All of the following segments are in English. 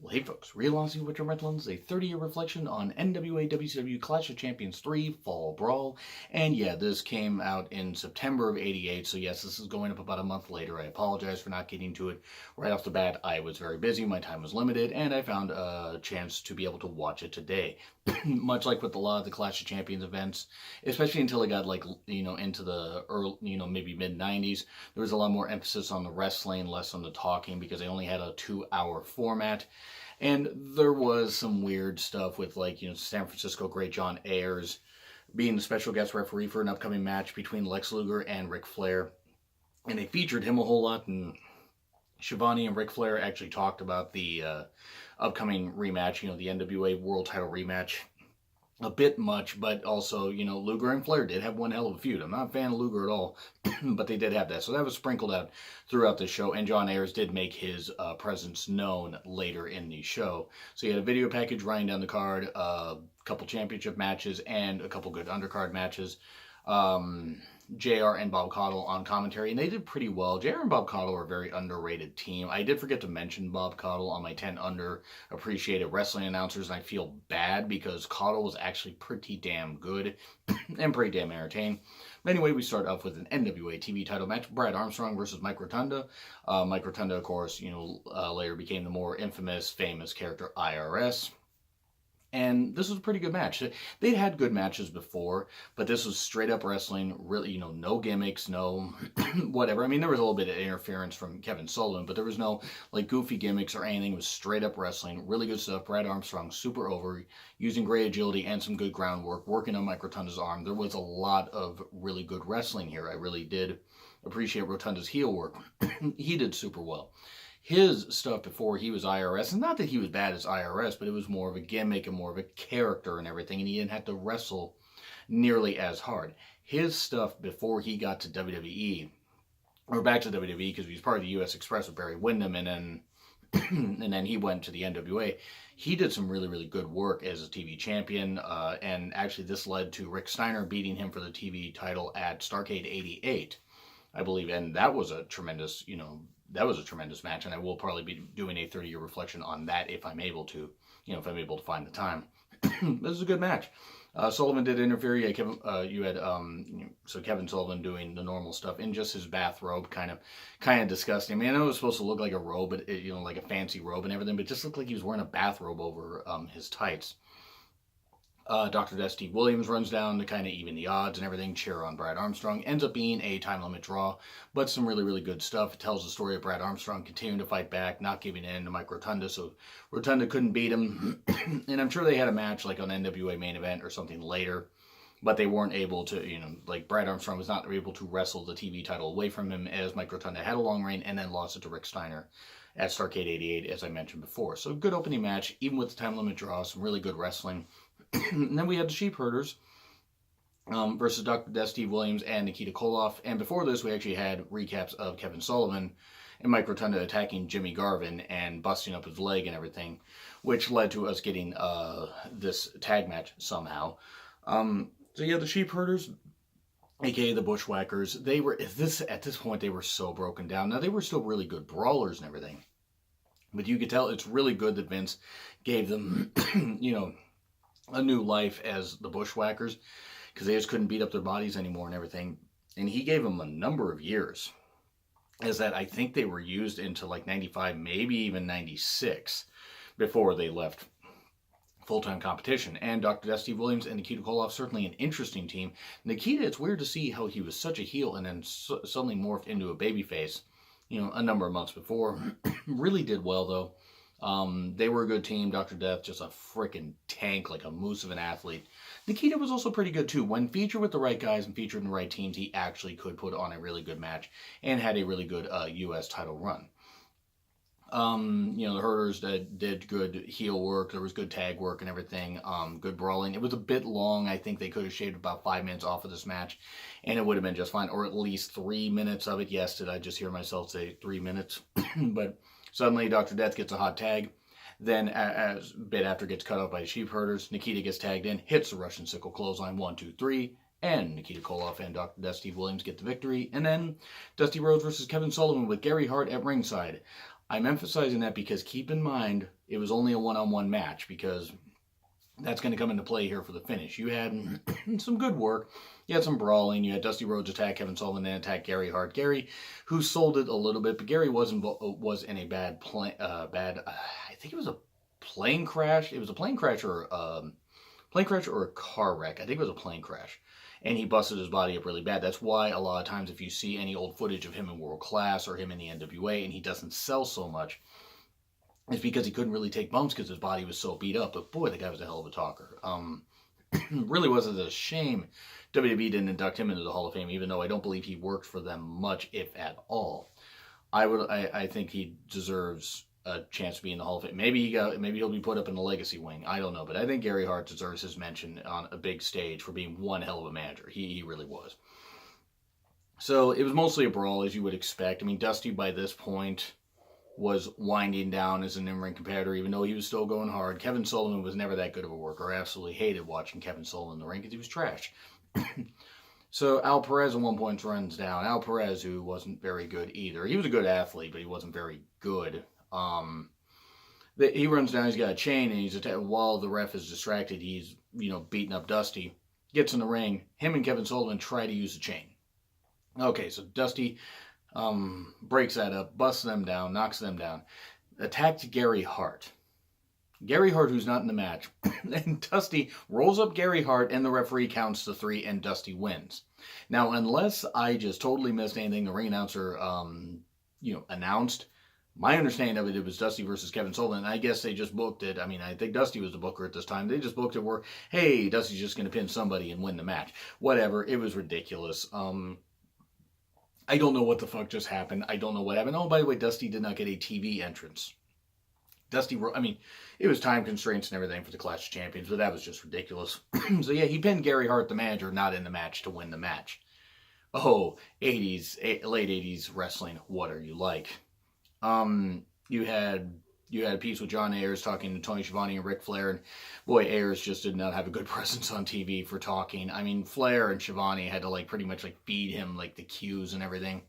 Well, hey folks, Realizing Winter Wetlands, a 30-year reflection on NWA WCW Clash of Champions 3 Fall Brawl. And yeah, this came out in September of '88, so yes, this is going up about a month later. I apologize for not getting to it right off the bat. I was very busy, my time was limited, and I found a chance to be able to watch it today. Much like with a lot of the Clash of Champions events, especially until I got into the early, maybe mid-90s, there was a lot more emphasis on the wrestling, less on the talking, because they only had a 2-hour format. And there was some weird stuff with, San Francisco great John Ayers being the special guest referee for an upcoming match between Lex Luger and Ric Flair. And they featured him a whole lot, and Shivani and Ric Flair actually talked about the upcoming rematch, the NWA World Title rematch, a bit much, but also, Luger and Flair did have one hell of a feud. I'm not a fan of Luger at all, but they did have that. So that was sprinkled out throughout the show, and John Ayers did make his presence known later in the show. So you had a video package running down the card, a couple championship matches, and a couple good undercard matches. JR and Bob Caudle on commentary, and they did pretty well. JR and Bob Caudle are a very underrated team. I did forget to mention Bob Caudle on my 10 underappreciated wrestling announcers, and I feel bad because Caudle was actually pretty damn good and pretty damn entertaining. But anyway, we start off with an NWA TV title match, Brad Armstrong versus Mike Rotunda. Mike Rotunda, of course, later became the more infamous, famous character IRS. And this was a pretty good match. They'd had good matches before, but this was straight up wrestling, really, no gimmicks, no whatever. I mean, there was a little bit of interference from Kevin Sullivan, but there was no, goofy gimmicks or anything. It was straight up wrestling, really good stuff. Brad Armstrong, super over, using great agility and some good groundwork, working on Mike Rotunda's arm. There was a lot of really good wrestling here. I really did appreciate Rotunda's heel work. He did super well. His stuff before he was IRS, and not that he was bad as IRS, but it was more of a gimmick and more of a character and everything, and he didn't have to wrestle nearly as hard. His stuff before he got to WWE, or back to WWE, because he was part of the U.S. Express with Barry Windham, and then and then he went to the NWA. He did some really, really good work as a TV champion, and actually this led to Rick Steiner beating him for the TV title at Starrcade '88, I believe, and that was a tremendous, match, and I will probably be doing a 30-year reflection on that if I'm able to, if I'm able to find the time. This is a good match. Sullivan did interfere. Yeah, Kevin Sullivan doing the normal stuff in just his bathrobe, kind of disgusting. I mean, I know it was supposed to look like a robe, but like a fancy robe and everything, but it just looked like he was wearing a bathrobe over his tights. Dr. Death Steve Williams runs down to kind of even the odds and everything, cheer on Brad Armstrong. Ends up being a time limit draw, but some really, really good stuff. It tells the story of Brad Armstrong continuing to fight back, not giving in to Mike Rotunda, so Rotunda couldn't beat him. And I'm sure they had a match like on NWA Main Event or something later, but they weren't able to, Brad Armstrong was not able to wrestle the TV title away from him, as Mike Rotunda had a long reign and then lost it to Rick Steiner at Starrcade '88, as I mentioned before. So good opening match, even with the time limit draw, some really good wrestling. And then we had the Sheep Herders versus Dr. Death Steve Williams and Nikita Koloff. And before this, we actually had recaps of Kevin Sullivan and Mike Rotunda attacking Jimmy Garvin and busting up his leg and everything, which led to us getting this tag match somehow. So yeah, the Sheep Herders, aka the Bushwhackers, they were at this point they were so broken down. Now they were still really good brawlers and everything, but you could tell it's really good that Vince gave them, a new life as the Bushwhackers, because they just couldn't beat up their bodies anymore and everything. And he gave them a number of years, as that I think they were used into like 95, maybe even 96, before they left full-time competition. And Dr. Death Steve Williams and Nikita Koloff, certainly an interesting team. Nikita, it's weird to see how he was such a heel and then suddenly morphed into a babyface, a number of months before. Really did well, though. They were a good team. Dr. Death, just a freaking tank, like a moose of an athlete. Nikita was also pretty good too. When featured with the right guys and featured in the right teams, he actually could put on a really good match and had a really good U.S. title run. The Herders did good heel work. There was good tag work and everything. Good brawling. It was a bit long. I think they could have shaved about 5 minutes off of this match, and it would have been just fine. Or at least 3 minutes of it. Yes, did I just hear myself say 3 minutes? But suddenly, Dr. Death gets a hot tag. Then, as a bit after gets cut off by the Sheep Herders, Nikita gets tagged in, hits the Russian sickle clothesline, 1, 2, 3, and Nikita Koloff and Dr. Death Steve Williams get the victory. And then Dusty Rhodes versus Kevin Sullivan with Gary Hart at ringside. I'm emphasizing that because keep in mind, it was only a one-on-one match, because that's going to come into play here for the finish. You had some good work. You had some brawling. You had Dusty Rhodes attack Kevin Sullivan, then attack Gary Hart. Gary, who sold it a little bit, but Gary was in a bad I think it was a plane crash. It was a plane crash or a car wreck. I think it was a plane crash. And he busted his body up really bad. That's why a lot of times if you see any old footage of him in World Class or him in the NWA and he doesn't sell so much, it's because he couldn't really take bumps because his body was so beat up. But boy, the guy was a hell of a talker. Really was a shame WWE didn't induct him into the Hall of Fame, even though I don't believe he worked for them much, if at all. I think he deserves a chance to be in the Hall of Fame. Maybe he'll be put up in the legacy wing. I don't know, but I think Gary Hart deserves his mention on a big stage for being one hell of a manager. He really was. So it was mostly a brawl, as you would expect. I mean, Dusty by this point was winding down as an in-ring competitor, even though he was still going hard. Kevin Sullivan was never that good of a worker. I absolutely hated watching Kevin Sullivan in the ring because he was trash. So Al Perez at one point runs down. Al Perez, who wasn't very good either. He was a good athlete, but he wasn't very good. He runs down, he's got a chain, and he's while the ref is distracted, he's, beating up Dusty. Gets in the ring. Him and Kevin Sullivan try to use the chain. Okay, so Dusty breaks that up, busts them down, knocks them down. Attacked Gary Hart. Gary Hart, who's not in the match. And Dusty rolls up Gary Hart, and the referee counts to 3, and Dusty wins. Now, unless I just totally missed anything the ring announcer, announced, my understanding of it was Dusty versus Kevin Sullivan. I guess they just booked it. I mean, I think Dusty was the booker at this time. They just booked it where, hey, Dusty's just going to pin somebody and win the match. Whatever. It was ridiculous. I don't know what the fuck just happened. I don't know what happened. Oh, by the way, Dusty did not get a TV entrance. It was time constraints and everything for the Clash of Champions, but that was just ridiculous. So yeah, he pinned Gary Hart, the manager, not in the match to win the match. Oh, late 80s wrestling, what are you like? You had a piece with John Ayers talking to Tony Schiavone and Ric Flair, and boy, Ayers just did not have a good presence on TV for talking. I mean, Flair and Schiavone had to pretty much feed him the cues and everything.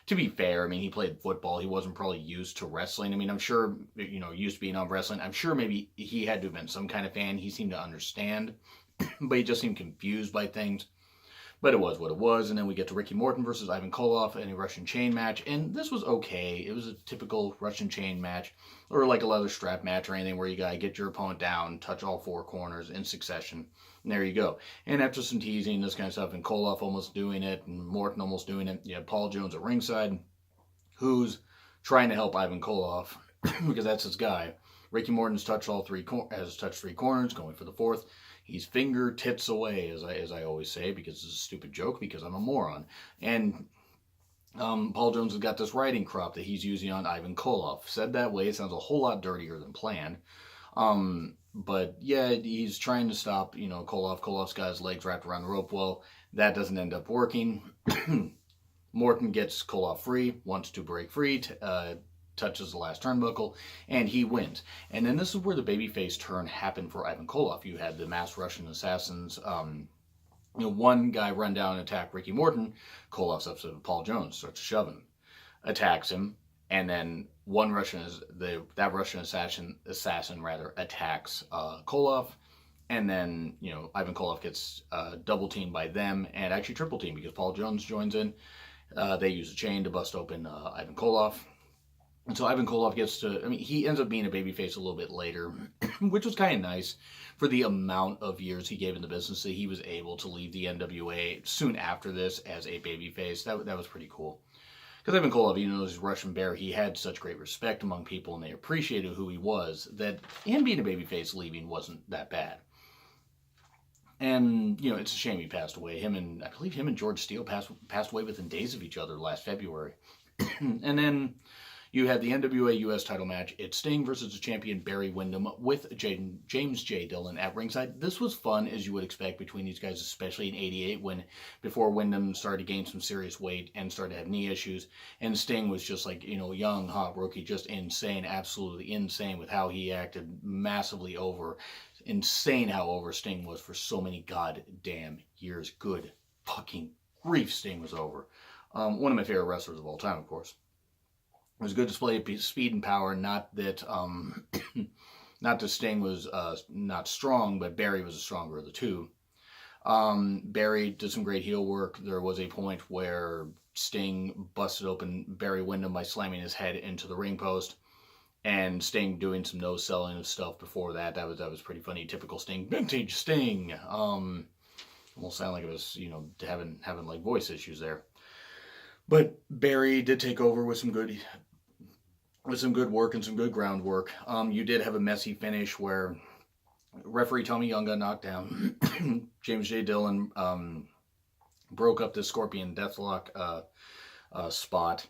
To be fair, I mean, he played football. He wasn't probably used to wrestling. I mean, I'm sure, used to being on wrestling. I'm sure maybe he had to have been some kind of fan. He seemed to understand, but he just seemed confused by things. But it was what it was. And then we get to Ricky Morton versus Ivan Koloff in a Russian chain match. And this was okay. It was a typical Russian chain match, or a leather strap match or anything where you got to get your opponent down, touch all 4 corners in succession. And there you go. And after some teasing, this kind of stuff, and Koloff almost doing it, and Morton almost doing it, you had Paul Jones at ringside, who's trying to help Ivan Koloff, because that's his guy. Ricky Morton's touched 3 corners, going for the 4th. He's finger tits away, as I always say, because it's a stupid joke, because I'm a moron. And Paul Jones has got this riding crop that he's using on Ivan Koloff. Said that way, it sounds a whole lot dirtier than planned. But yeah, he's trying to stop, Koloff. Koloff's got his legs wrapped around the rope. Well, that doesn't end up working. Morton gets Koloff free, wants to break free, touches the last turnbuckle, and he wins. And then this is where the babyface turn happened for Ivan Koloff. You had the masked Russian assassins, one guy run down and attack Ricky Morton. Koloff's upset with Paul Jones, starts to shove him, attacks him, and then that Russian assassin attacks Koloff, and then Ivan Koloff gets double teamed by them, and actually triple teamed because Paul Jones joins in. They use a chain to bust open Ivan Koloff. And so Ivan Koloff he ends up being a babyface a little bit later, which was kind of nice for the amount of years he gave in the business that he was able to leave the NWA soon after this as a babyface. That was pretty cool. Because Ivan Koloff, even though he was Russian Bear, he had such great respect among people and they appreciated who he was, that him being a babyface leaving wasn't that bad. And, it's a shame he passed away. I believe him and George Steele passed away within days of each other last February. And then you had the NWA US title match. It's Sting versus the champion Barry Windham with James J. Dillon at ringside. This was fun, as you would expect, between these guys, especially in '88, before Windham started to gain some serious weight and started to have knee issues. And Sting was just young, hot rookie, just insane, absolutely insane with how he acted, massively over. Insane how over Sting was for so many goddamn years. Good fucking grief, Sting was over. One of my favorite wrestlers of all time, of course. It was a good display of speed and power. Not that not that Sting was not strong, but Barry was the stronger of the two. Barry did some great heel work. There was a point where Sting busted open Barry Windham by slamming his head into the ring post, and Sting doing some no selling of stuff before that. That was pretty funny. Typical Sting, vintage Sting. Almost sound like it was having like voice issues there. But Barry did take over with some good work and some good groundwork. You did have a messy finish where referee Tommy Young got knocked down. James J. Dillon broke up the Scorpion Deathlock spot,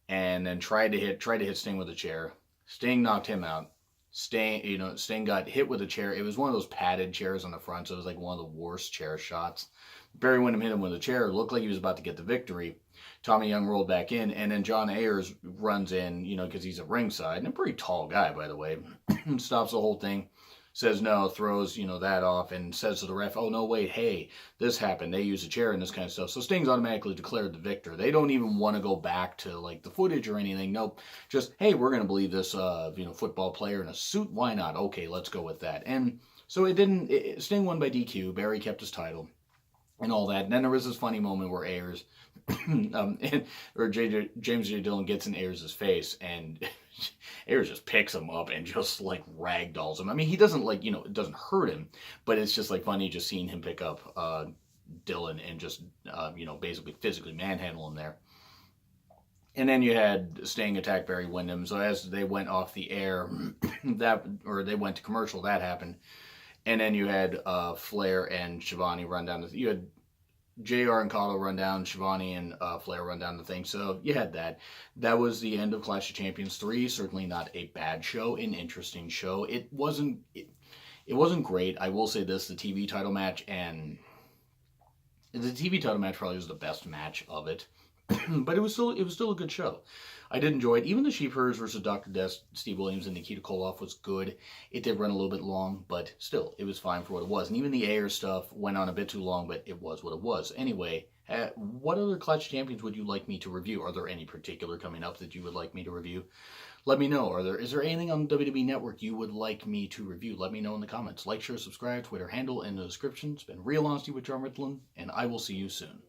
and then tried to hit Sting with a chair. Sting knocked him out. Sting got hit with a chair. It was one of those padded chairs on the front, so it was like one of the worst chair shots. Barry Windham hit him with a chair. It looked like he was about to get the victory. Tommy Young rolled back in, and then John Ayers runs in, because he's a ringside, and a pretty tall guy, by the way, stops the whole thing, says no, throws, that off, and says to the ref, oh, no, wait, hey, this happened. They used a chair and this kind of stuff. So Sting's automatically declared the victor. They don't even want to go back to, like, the footage or anything. Nope. Just, hey, we're going to believe this, football player in a suit. Why not? Okay, let's go with that. And so Sting won by DQ. Barry kept his title and all that. And then there was this funny moment where Ayers, James J. Dillon gets in Ayers' face, and Ayers just picks him up and just like ragdolls him. I mean, he doesn't it doesn't hurt him, but it's just like funny just seeing him pick up Dillon and just basically physically manhandle him there. And then you had Sting attack Barry Windham. So as they went off the air, they went to commercial, that happened. And then you had Flair and Shivani run down you had JR and Kato run down, Shivani and Flair run down the thing. So you had that. That was the end of Clash of Champions 3. Certainly not a bad show, an interesting show. It wasn't great. I will say this, the TV title match probably was the best match of it. But it was still a good show. I did enjoy it. Even the Sheep Herders versus Dr. Death, Steve Williams and Nikita Koloff was good. It did run a little bit long, but still, it was fine for what it was. And even the Ayers stuff went on a bit too long, but it was what it was. Anyway, what other Clash Champions would you like me to review? Are there any particular coming up that you would like me to review? Let me know. Is there anything on the WWE Network you would like me to review? Let me know in the comments. Like, share, subscribe, Twitter handle in the description. It's been Real Honesty with John Ritlin, and I will see you soon.